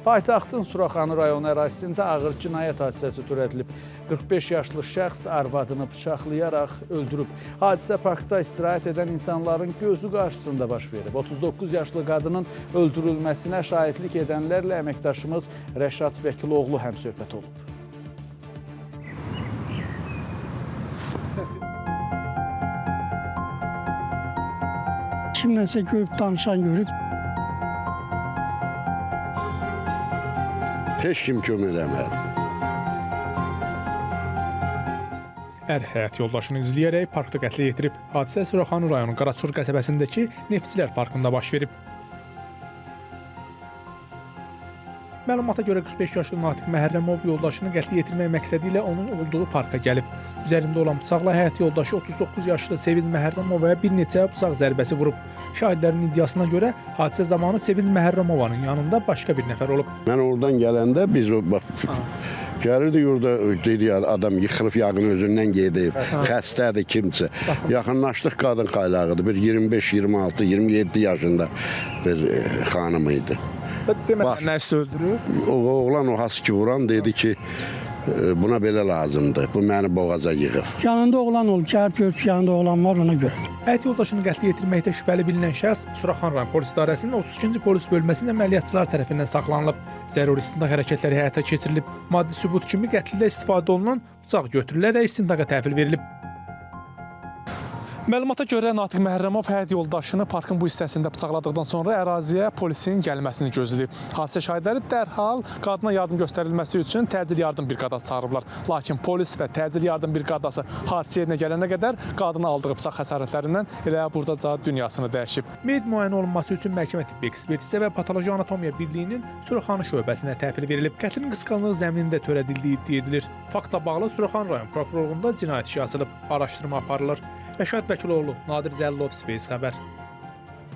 Paytaxtın Suraxanı rayonu ərazisində ağır cinayət hadisəsi törədilib. 45 yaşlı şəxs arvadını bıçaqlayaraq öldürüb. Hadisə parkda istirahət edən insanların gözü qarşısında baş verib. 39 yaşlı qadının öldürülməsinə şahidlik edənlərlə əməkdaşımız Rəşad Vəkiloğlu həmsöhbət olub. Kimləsə görüb, danışan görüb. Heç kim kömək eləmədi. Həyat yoldaşını izləyərək parkda qətlə yetirib. Hadisə Suraxanı rayonu Qaraçur qəsəbəsindəki Neftçilər parkında baş verib. Məlumata görə 45 yaşlı Natiq Məhərrəmov yoldaşını qətlə yetirmək məqsədi ilə onun olduğu parka gəlib. Üzərində olan bıçaqla həyat yoldaşı 39 yaşlı Seviz Məhərrəmovaya bir neçə bıçaq zərbəsi vurub. Şahidlərin iddiasına görə hadisə zamanı Seviz Məhərrəmovanın yanında başqa bir nəfər olub. Mən oradan gələndə biz gəlirdik orada dedi adam yıxılıb yağın özündən gedib, xəstədir kimsə. Yaxınlaşdıq qadın xaylağıdır. Bir 25, 26, 27 yaşında bir xanım idi. Deməli, nəsə öldürüb? Oğlan o haski vuran dedi ki, buna belə lazımdır. Bu məni boğaza yığıb. Yanında oğlan olub, gəlib görüb yanında oğlan var ona görə. Həyat yoldaşını qətlə yetirməkdə şübhəli bilinən şəxs Suraxanı rayon polis idarəsinin 32-ci polis bölməsində əməliyyatçılar tərəfindən saxlanılıb. Zəruri istintaq hərəkətləri həyata keçirilib. Maddi sübut kimi qətldə istifadə olunan bıçaq götürülərək istintaqa təhvil verilib. Məlumata görə Natiq Məhərrəmov həyat yoldaşını parkın bu hissəsində bıçaqladıqdan sonra əraziyə polisin gəlməsini gözləyib. Hadisə şahidləri dərhal qadına yardım göstərilməsi üçün təcil yardım briqadası çağırıblar. Lakin polis və təcil yardım briqadası hadisə yerinə gələnə qədər qadına aldığı bıçaq xəsarətlərindən elə buradaca dünyasını dəyişib. Meyit müayinə olunması üçün məhkəmə tibbi ekspertizə və patoloji anatomiya birliyinin Suraxanı şöbəsinə təhvil verilib. Qətlin qısqanlığı zəminində törədildiyi iddia edilir. Faktla bağlı Suraxanı rayon prokurorluğunda cinayət işi açılıb. Araşdırma aparılır. Rəşad Vəkiloğlu, Nadir Cəlilov, Space xəbər.